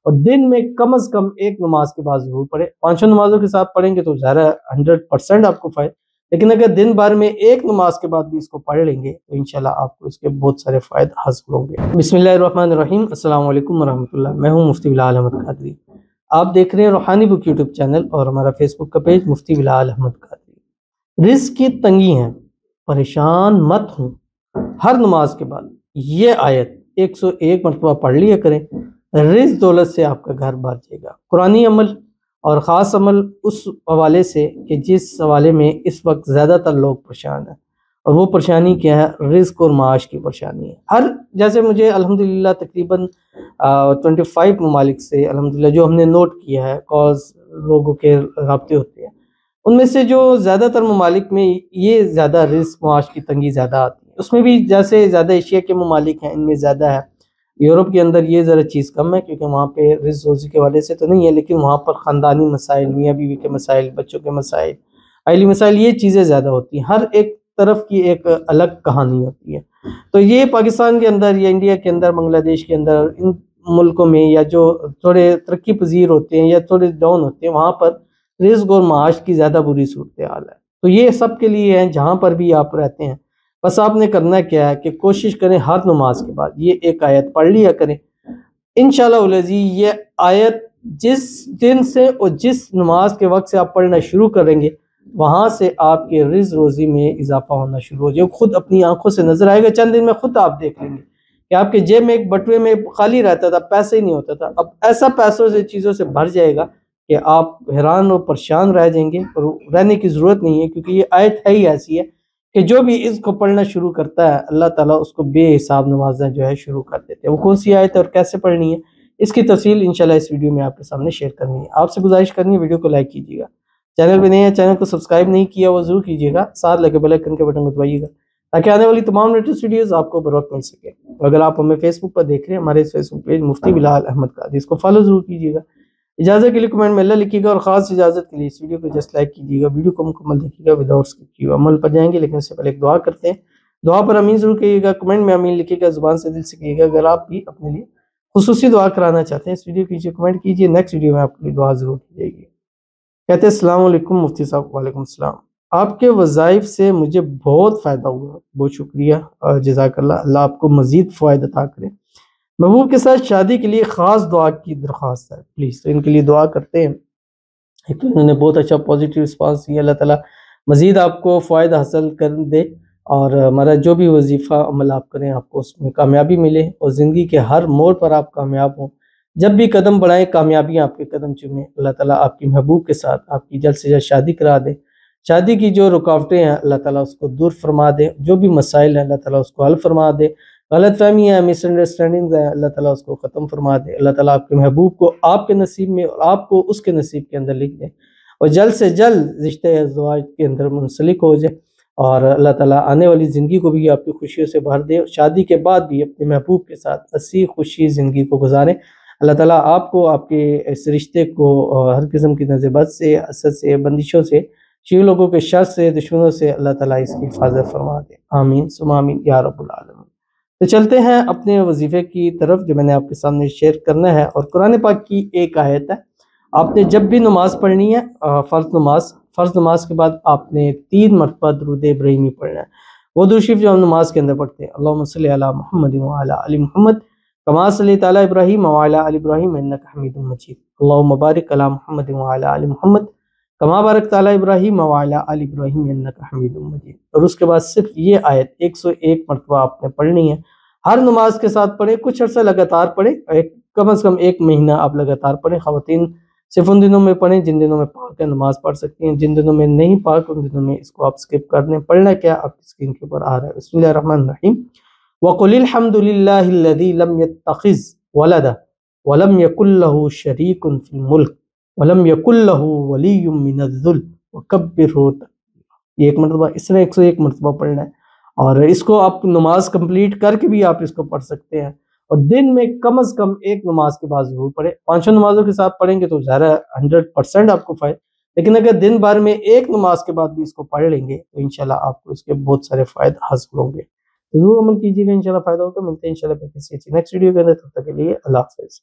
اور دن میں کم از کم ایک نماز کے بعد ضرور پڑھیں. 5 نمازوں کے ساتھ پڑھیں گے تو ظاہر 100% آپ کو فائدہ، لیکن اگر دن بھر میں ایک نماز کے بعد بھی اس کو پڑھ لیں گے تو انشاءاللہ آپ کو اس کے بہت سارے فائدے حاصل ہوں گے. بسم اللہ الرحمن الرحیم. السلام علیکم ورحمۃ اللہ. میں ہوں مفتی بلال احمد قادری. آپ دیکھ رہے ہیں روحانی بک یوٹیوب چینل اور ہمارا فیس بک کا پیج مفتی بلال احمد قادری. رزق کی تنگی ہے، پریشان مت ہوں. ہر نماز کے بعد یہ آیت 101 مرتبہ پڑھ لیا کریں. رزق دولت سے آپ کا گھر بھر جائے گا. قرآنی عمل اور خاص عمل اس حوالے سے کہ جس حوالے میں اس وقت زیادہ تر لوگ پریشان ہیں، اور وہ پریشانی کیا ہے؟ رزق اور معاش کی پریشانی ہے. جیسے مجھے الحمدللہ تقریباً 25 ممالک سے الحمدللہ جو ہم نے نوٹ کیا ہے کالز لوگوں کے رابطے ہوتے ہیں، ان میں سے جو زیادہ تر ممالک میں یہ زیادہ رزق معاش کی تنگی زیادہ آتی ہے. اس میں بھی جیسے زیادہ ایشیا کے ممالک ہیں ان میں زیادہ ہے. یورپ کے اندر یہ ذرا چیز کم ہے کیونکہ وہاں پہ رزق روزی کے حوالے سے تو نہیں ہے، لیکن وہاں پر خاندانی مسائل، میاں بیوی کے مسائل، بچوں کے مسائل، عائلی مسائل، یہ چیزیں زیادہ ہوتی ہیں. ہر ایک طرف کی ایک الگ کہانی ہوتی ہے. تو یہ پاکستان کے اندر یا انڈیا کے اندر، بنگلہ دیش کے اندر، ان ملکوں میں یا جو تھوڑے ترقی پذیر ہوتے ہیں یا تھوڑے ڈاؤن ہوتے ہیں، وہاں پر رزق اور معاش کی زیادہ بری صورتحال ہے. تو یہ سب کے لیے ہیں جہاں پر بھی آپ رہتے ہیں. بس آپ نے کرنا کیا ہے کہ کوشش کریں ہر نماز کے بعد یہ ایک آیت پڑھ لیا کریں. انشاءاللہ العزیز یہ آیت جس دن سے اور جس نماز کے وقت سے آپ پڑھنا شروع کریں گے، وہاں سے آپ کے رزق روزی میں اضافہ ہونا شروع ہو جائے. خود اپنی آنکھوں سے نظر آئے گا. چند دن میں خود آپ دیکھ لیں گے کہ آپ کے جیب میں ایک بٹوے میں خالی رہتا تھا، پیسے ہی نہیں ہوتا تھا، اب ایسا پیسوں سے چیزوں سے بھر جائے گا کہ آپ حیران اور پریشان رہ جائیں گے. اور رہنے کی ضرورت نہیں ہے کیونکہ یہ آیت ہے ہی ایسی ہے کہ جو بھی اس کو پڑھنا شروع کرتا ہے اللہ تعالیٰ اس کو بے حساب نوازنا جو ہے شروع کر دیتے ہیں. وہ کون سی آیت ہے اور کیسے پڑھنی ہے اس کی تفصیل انشاءاللہ اس ویڈیو میں آپ کے سامنے شیئر کرنی ہے. آپ سے گزارش کرنی ہے ویڈیو کو لائک کیجیے گا. چینل پہ نہیں ہے، چینل کو سبسکرائب نہیں کیا وہ ضرور کیجیے گا. ساتھ لگے بیل آئیکن کے بٹن کو دبائیے گا تاکہ آنے والی تمام لیٹسٹ ویڈیوز آپ کو بر وقت مل سکے. اگر آپ ہمیں فیس بک پر دیکھ رہے ہیں، ہمارے فیس بک پیج مفتی بلال احمد قادری، اس کو فالو ضرور کیجیے گا. اجازت کے لیے کمنٹ میں اللہ لکھیے گا، اور خاص اجازت کے لیے اس ویڈیو کو جسٹ لائک کیجیے گا. ویڈیو کو مکمل دیکھیے گا وداؤٹ اسکپ کیے. عمل پر جائیں گے لیکن اس سے پہلے ایک دعا کرتے ہیں. دعا پر امین ضرور کہیے گا. کمنٹ میں امین لکھیے گا، زبان سے دل سے کہیے گا. اگر آپ بھی اپنے لیے خصوصی دعا کرانا چاہتے ہیں اس ویڈیو کیجیے، کمنٹ کیجیے، نیکسٹ ویڈیو میں آپ کے لیے دعا ضرور کی جائے گی. کہتے ہیں السلام علیکم مفتی صاحب. وعلیکم السلام. آپ کے وظائف سے مجھے بہت فائدہ ہوا، بہت شکریہ، جزاک اللہ. اللہ آپ کو مزید فائدہ عطا کرے. محبوب کے ساتھ شادی کے لیے خاص دعا کی درخواست ہے پلیز. تو ان کے لیے دعا کرتے ہیں. ایک تو انہوں نے بہت اچھا پازیٹیو رسپانس دیا. اللہ تعالیٰ مزید آپ کو فائدہ حاصل کر دے، اور ہمارا جو بھی وظیفہ عمل آپ کریں آپ کو اس میں کامیابی ملے، اور زندگی کے ہر موڑ پر آپ کامیاب ہوں. جب بھی قدم بڑھائیں کامیابیاں آپ کے قدم چومیں. اللہ تعالیٰ آپ کی محبوب کے ساتھ آپ کی جلد سے جلد شادی کرا دے. شادی کی جو رکاوٹیں ہیں اللہ تعالیٰ اس کو دور فرما دے. جو بھی مسائل ہیں اللہ تعالیٰ اس کو حل فرما دے. غلط فہمی ہے، مس انڈرسٹینڈنگز ہیں، اللہ تعالیٰ اس کو ختم فرما دے. اللہ تعالیٰ آپ کے محبوب کو آپ کے نصیب میں اور آپ کو اس کے نصیب کے اندر لکھ دے، اور جلد سے جلد رشتہ ازدواج کے اندر منسلک ہو جائے. اور اللہ تعالیٰ آنے والی زندگی کو بھی آپ کی خوشیوں سے بھر دے، اور شادی کے بعد بھی اپنے محبوب کے ساتھ ہنسی خوشی زندگی کو گزاریں. اللہ تعالیٰ آپ کو آپ کے اس رشتے کو ہر قسم کی نظر بد سے، حسد سے، بندشوں سے، شیعہ لوگوں کے شر سے، دشمنوں سے اللہ تعالیٰ اس کی حفاظت فرما دے. آمین ثم آمین یا رب العالمین. تو چلتے ہیں اپنے وظیفے کی طرف جو میں نے آپ کے سامنے شیئر کرنا ہے. اور قرآن پاک کی ایک آیت ہے. آپ نے جب بھی نماز پڑھنی ہے، فرض نماز کے بعد آپ نے 3 مرتبہ درود ابراہیمی پڑھنا ہے. وہ درود شریف جو ہم نماز کے اندر پڑھتے ہیں، اللہم صلی علی محمد وعلی آل محمد کما صلیت علی ابراہیم وعلی آل ابراہیم انک حمید مجید. اللہم بارک علی محمد وعلی آل محمد کما بارکت علی ابراہیم وعلی آل ابراہیم انک حمید مجید. اور اس کے بعد صرف یہ آیت 101 مرتبہ آپ نے پڑھنی ہے. ہر نماز کے ساتھ پڑھیں، کچھ عرصہ لگاتار پڑھیں، کم از کم 1 مہینہ آپ لگاتار پڑھیں. خواتین صرف ان دنوں میں پڑھیں جن دنوں میں پاک ہے، نماز پڑھ سکتی ہیں. جن دنوں میں نہیں پاک ان دنوں میں اس کو آپ سکپ کر دیں. پڑھنا کیا آپ کی اسکرین کے اوپر آ رہا ہے. بسم اللہ الرحمن الرحیم. وَقُلِ الْحَمْدُ لِلَّهِ الَّذِي لَمْ يَتَّخِذْ وَلَدًا وَلَمْ يَكُنْ لَهُ شَرِيكٌ فِي الْمُلْكِ وَلَمْ يَكُنْ لَهُ وَلِيٌّ مِّنَ الذُّلِّ وَكَبِّرْهُ تَكْبِيرًا. یہ ایک مرتبہ اس نے 101 مرتبہ پڑھنا ہے. اور اس کو آپ نماز کمپلیٹ کر کے بھی آپ اس کو پڑھ سکتے ہیں. اور دن میں کم از کم ایک نماز کے بعد ضرور پڑھیں. 5 نمازوں کے ساتھ پڑھیں گے تو ظاہر 100% آپ کو فائدہ، لیکن اگر دن بھر میں ایک نماز کے بعد بھی اس کو پڑھ لیں گے تو انشاءاللہ آپ کو اس کے بہت سارے فائدے حاصل ہوں گے. ضرور عمل کیجیے گا، انشاءاللہ فائدہ ہوگا. ملتے ہیں انشاءاللہ کسی اچھی نیکسٹ ویڈیو کے اندر. تب تک کے لیے اللہ حافظ.